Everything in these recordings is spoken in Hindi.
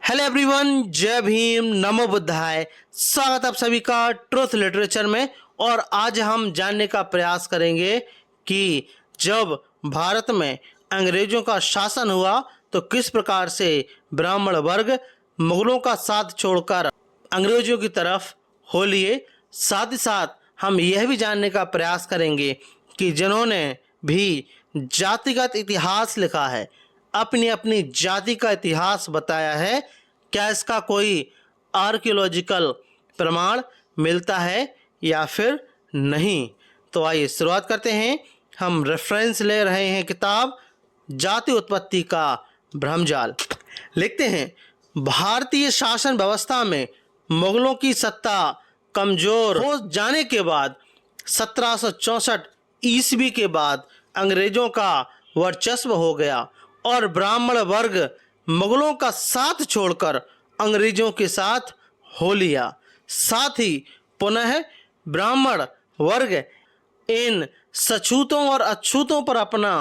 हेलो एवरीवन, जय भीम, नमो बुद्धाय। स्वागत आप सभी का ट्रुथ लिटरेचर में। और आज हम जानने का प्रयास करेंगे कि जब भारत में अंग्रेजों का शासन हुआ तो किस प्रकार से ब्राह्मण वर्ग मुगलों का साथ छोड़कर अंग्रेजों की तरफ हो लिए। साथ ही साथ हम यह भी जानने का प्रयास करेंगे कि जिन्होंने भी जातिगत इतिहास लिखा है, अपनी अपनी जाति का इतिहास बताया है, क्या इसका कोई आर्कियोलॉजिकल प्रमाण मिलता है या फिर नहीं। तो आइए शुरुआत करते हैं। हम रेफरेंस ले रहे हैं किताब जाति उत्पत्ति का भ्रमजाल। लिखते हैं, भारतीय शासन व्यवस्था में मुगलों की सत्ता कमजोर हो जाने के बाद 1764 ईस्वी के बाद अंग्रेजों का वर्चस्व हो गया और ब्राह्मण वर्ग मुगलों का साथ छोड़कर अंग्रेजों के साथ हो लिया। साथ ही पुनः ब्राह्मण वर्ग इन सछूतों और अछूतों पर अपना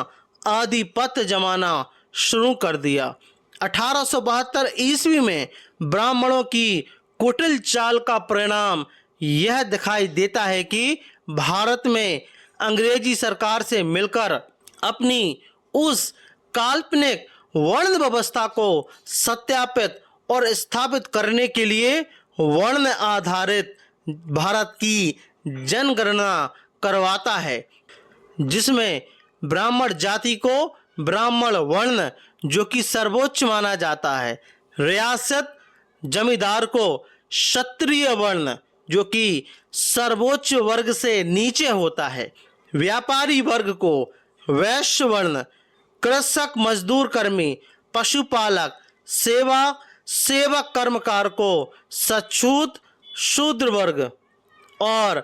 आधिपत्य जमाना शुरू कर दिया। 1872 ईस्वी में ब्राह्मणों की कुटिल चाल का परिणाम यह दिखाई देता है कि भारत में अंग्रेजी सरकार से मिलकर अपनी उस काल्पनिक वर्ण व्यवस्था को सत्यापित और स्थापित करने के लिए वर्ण आधारित भारत की जनगणना करवाता है, जिसमें ब्राह्मण जाति को ब्राह्मण वर्ण जो कि सर्वोच्च माना जाता है, रियासत जमींदार को क्षत्रिय वर्ण जो कि सर्वोच्च वर्ग से नीचे होता है, व्यापारी वर्ग को वैश्य वर्ण, कृषक मजदूर कर्मी, पशुपालक, सेवक कर्मकार को सछूत शूद्र वर्ग और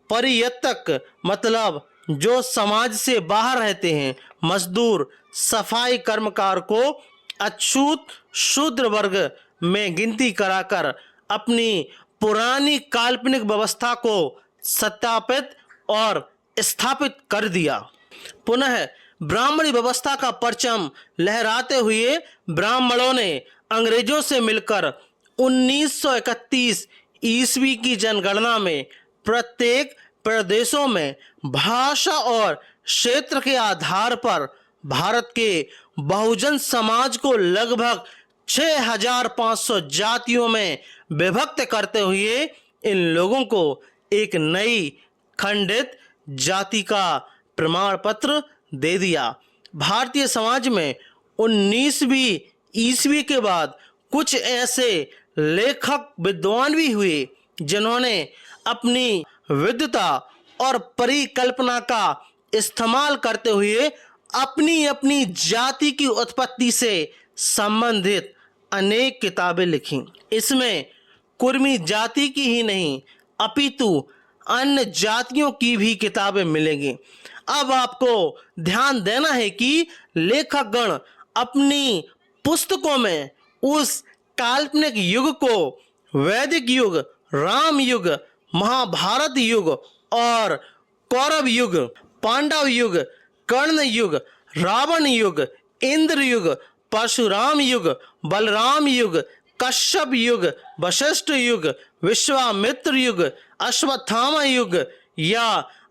परियतक मतलब जो समाज से बाहर रहते हैं मजदूर सफाई कर्मकार को अछूत शूद्र वर्ग में गिनती कराकर अपनी पुरानी काल्पनिक व्यवस्था को सत्यापित और स्थापित कर दिया। पुनः ब्राह्मणी व्यवस्था का परचम लहराते हुए ब्राह्मणों ने अंग्रेजों से मिलकर 1931 ईस्वी की जनगणना में प्रत्येक प्रदेशों में भाषा और क्षेत्र के आधार पर भारत के बहुजन समाज को लगभग 6500 जातियों में विभक्त करते हुए इन लोगों को एक नई खंडित जाति का प्रमाण पत्र दे दिया। भारतीय समाज में 19वीं ईस्वी के बाद कुछ ऐसे लेखक विद्वान भी हुए जिन्होंने अपनी विद्वता और परिकल्पना का इस्तेमाल करते हुए अपनी अपनी जाति की उत्पत्ति से संबंधित अनेक किताबें लिखी। इसमें कुर्मी जाति की ही नहीं अपितु अन्य जातियों की भी किताबें मिलेंगी। अब आपको ध्यान देना है कि लेखकगण अपनी पुस्तकों में उस काल्पनिक युग को वैदिक युग, राम युग, महाभारत युग और कौरव युग, पांडव युग, कर्ण युग, रावण युग, इंद्र युग, परशुराम युग, बलराम युग, कश्यप युग, वशिष्ठ युग, विश्वामित्र युग, अश्वत्थामा युग या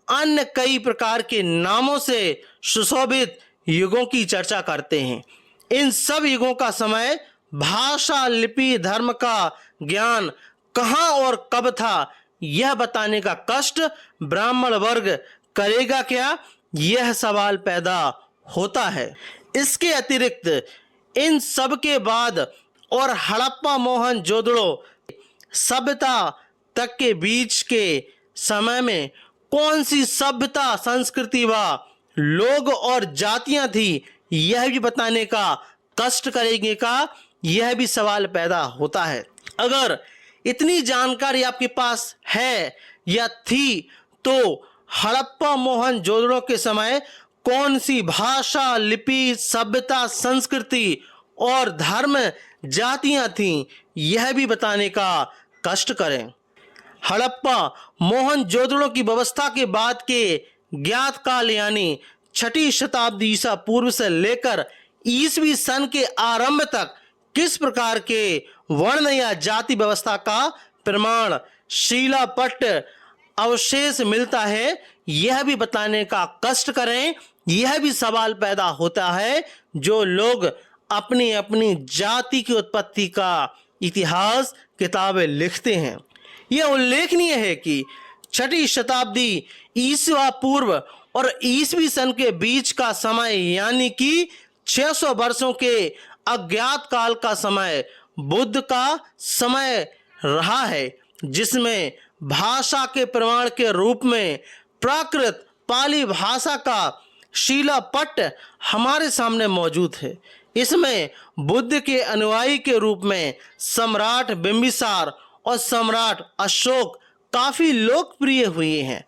अन्य कई प्रकार के नामों से सुशोभित युगों की चर्चा करते हैं। इन सब युगों का समय, भाषा, लिपि, धर्म का ज्ञान कहाँ और कब था, यह बताने का कष्ट ब्राह्मण वर्ग करेगा क्या, यह सवाल पैदा होता है। इसके अतिरिक्त इन सब के बाद और हड़प्पा मोहनजोदड़ो सभ्यता तक के बीच के समय में कौन सी सभ्यता, संस्कृति व लोग और जातियां थी, यह भी बताने का कष्ट करेंगे का, यह भी सवाल पैदा होता है। अगर इतनी जानकारी आपके पास है या थी तो हड़प्पा मोहनजोदड़ो के समय कौन सी भाषा, लिपि, सभ्यता, संस्कृति और धर्म जातियां थीं, यह भी बताने का कष्ट करें। हड़प्पा मोहनजोदड़ो की व्यवस्था के बाद के ज्ञात काल यानी 6ठी शताब्दी ईसा पूर्व से लेकर ईसवी सन के आरंभ तक किस प्रकार के वर्ण या जाति व्यवस्था का प्रमाण शिलापट्ट अवशेष मिलता है, यह भी बताने का कष्ट करें। यह भी सवाल पैदा होता है, जो लोग अपनी अपनी जाति की उत्पत्ति का इतिहास किताबें लिखते हैं। यह उल्लेखनीय है कि 6वीं शताब्दी ईसा पूर्व और ईसवी सन के बीच का समय, यानी कि 600 वर्षों के अज्ञात काल का समय बुद्ध का समय रहा है, जिसमें भाषा के प्रमाण के रूप में प्राकृत पाली भाषा का शिलापट्ट हमारे सामने मौजूद है। इसमें बुद्ध के अनुयायी के रूप में सम्राट बिंबिसार और सम्राट अशोक काफी लोकप्रिय हुए हैं।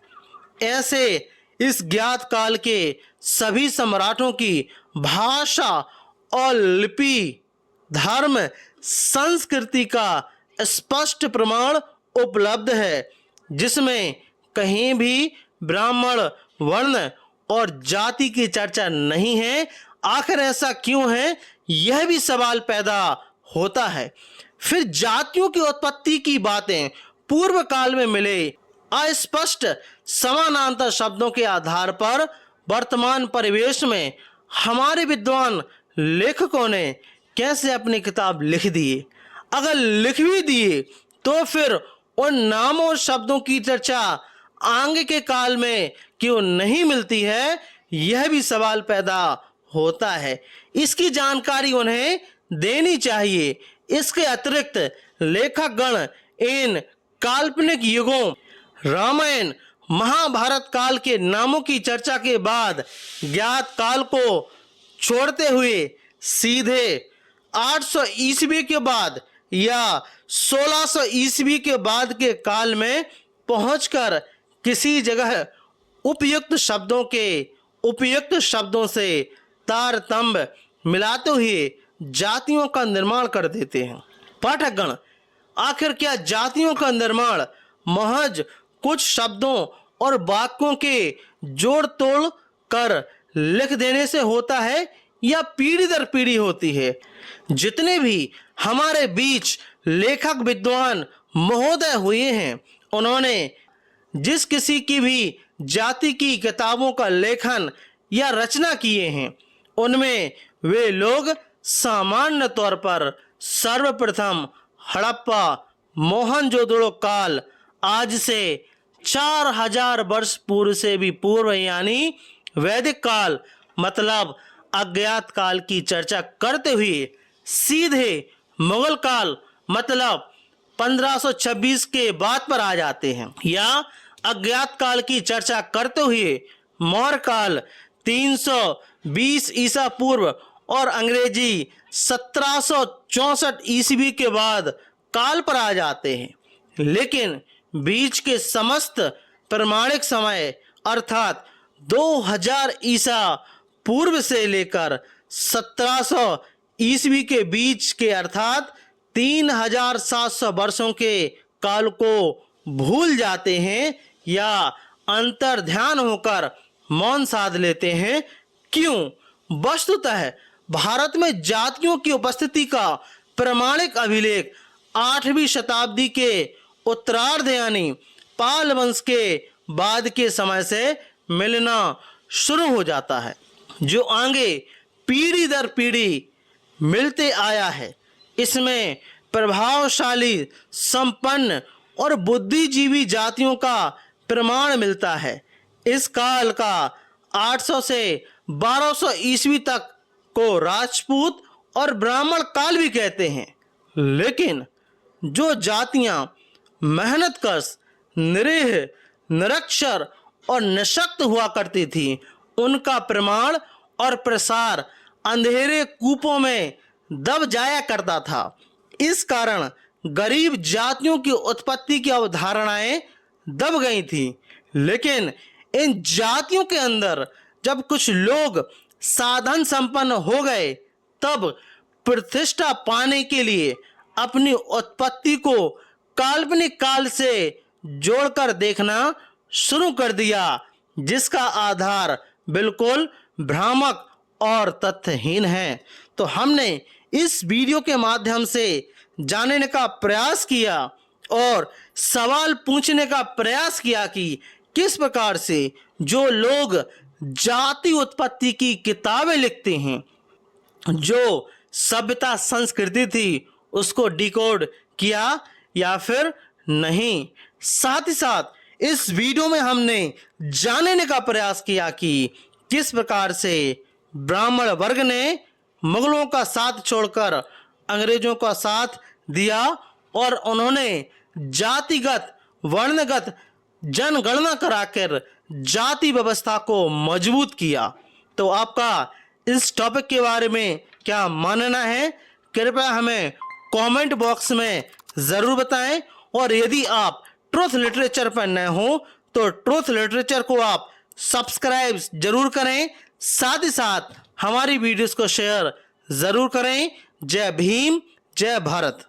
ऐसे इस ज्ञात काल के सभी सम्राटों की भाषा और लिपि, धर्म, संस्कृति का स्पष्ट प्रमाण उपलब्ध है, जिसमें कहीं भी ब्राह्मण वर्ण और जाति की चर्चा नहीं है। आखिर ऐसा क्यों है, यह भी सवाल पैदा होता है। फिर जातियों की उत्पत्ति की बातें पूर्व काल में मिले अस्पष्ट समानांतर शब्दों के आधार पर वर्तमान परिवेश में हमारे विद्वान लेखकों ने कैसे अपनी किताब लिख दिए। अगर लिख भी दिए तो फिर उन नामों और शब्दों की चर्चा आगे के काल में क्यों नहीं मिलती है, यह भी सवाल पैदा होता है। इसकी जानकारी उन्हें देनी चाहिए। इसके अतिरिक्त लेखकगण इन काल्पनिक युगों, रामायण महाभारत काल के नामों की चर्चा के बाद ज्ञात काल को छोड़ते हुए सीधे 800 ईस्वी के बाद या 1600 ईस्वी के बाद के काल में पहुंचकर किसी जगह उपयुक्त शब्दों से तारतम्य मिलाते हुए जातियों का निर्माण कर देते हैं। पाठकगण, आखिर क्या जातियों का निर्माण महज कुछ शब्दों और वाक्यों के जोड़ तोड़ कर लिख देने से होता है, या पीढ़ी दर पीढ़ी होती है? जितने भी हमारे बीच लेखक विद्वान महोदय हुए हैं, उन्होंने जिस किसी की भी जाति की किताबों का लेखन या रचना किए हैं, उनमें वे लोग सामान्य तौर पर सर्वप्रथम हड़प्पा मोहनजोदड़ो काल, आज से 4000 वर्ष पूर्व से भी पूर्व, यानी वैदिक काल मतलब अज्ञात काल की चर्चा करते हुए सीधे मुगल काल मतलब 1526 के बाद पर आ जाते हैं, या अज्ञात काल की चर्चा करते हुए मौर्य काल 320 ईसा पूर्व और अंग्रेजी 1764 ईस्वी के बाद काल पर आ जाते हैं। लेकिन बीच के समस्त प्रमाणिक समय अर्थात 2000 ईसा पूर्व से लेकर 1700 ईस्वी के बीच के अर्थात 3700 वर्षों के काल को भूल जाते हैं या अंतर ध्यान होकर मौन साध लेते हैं। क्यों? वस्तुतः भारत में जातियों की उपस्थिति का प्रमाणिक अभिलेख 8वीं शताब्दी के उत्तरार्ध यानी पाल वंश के बाद के समय से मिलना शुरू हो जाता है, जो आगे पीढ़ी दर पीढ़ी मिलते आया है। इसमें प्रभावशाली, संपन्न और बुद्धिजीवी जातियों का प्रमाण मिलता है। इस काल का 800 से 1200 ईस्वी तक को राजपूत और ब्राह्मण काल भी कहते हैं। लेकिन जो जातियां मेहनतकश, निरीह, निरक्षर और निशक्त हुआ करती थी, उनका प्रमाण और प्रसार अंधेरे कूपों में दब जाया करता था। इस कारण गरीब जातियों की उत्पत्ति की अवधारणाएं दब गई थी। लेकिन इन जातियों के अंदर जब कुछ लोग साधन संपन्न हो गए, तब प्रतिष्ठा पाने के लिए अपनी उत्पत्ति को काल्पनिक काल से जोड़कर देखना शुरू कर दिया, जिसका आधार बिल्कुल भ्रामक और तथ्यहीन है। तो हमने इस वीडियो के माध्यम से जानने का प्रयास किया और सवाल पूछने का प्रयास किया कि किस प्रकार से जो लोग जाति उत्पत्ति की किताबें लिखते हैं, जो सभ्यता संस्कृति थी उसको डिकोड किया या फिर नहीं। साथ ही साथ इस वीडियो में हमने जानने का प्रयास किया कि किस प्रकार से ब्राह्मण वर्ग ने मुगलों का साथ छोड़कर अंग्रेजों का साथ दिया और उन्होंने जातिगत वर्णगत जनगणना कराकर जाति व्यवस्था को मजबूत किया। तो आपका इस टॉपिक के बारे में क्या मानना है, कृपया हमें कमेंट बॉक्स में ज़रूर बताएं। और यदि आप ट्रुथ लिटरेचर पर नए हो तो ट्रुथ लिटरेचर को आप सब्सक्राइब जरूर करें, साथ ही साथ हमारी वीडियोस को शेयर ज़रूर करें। जय भीम, जय भारत।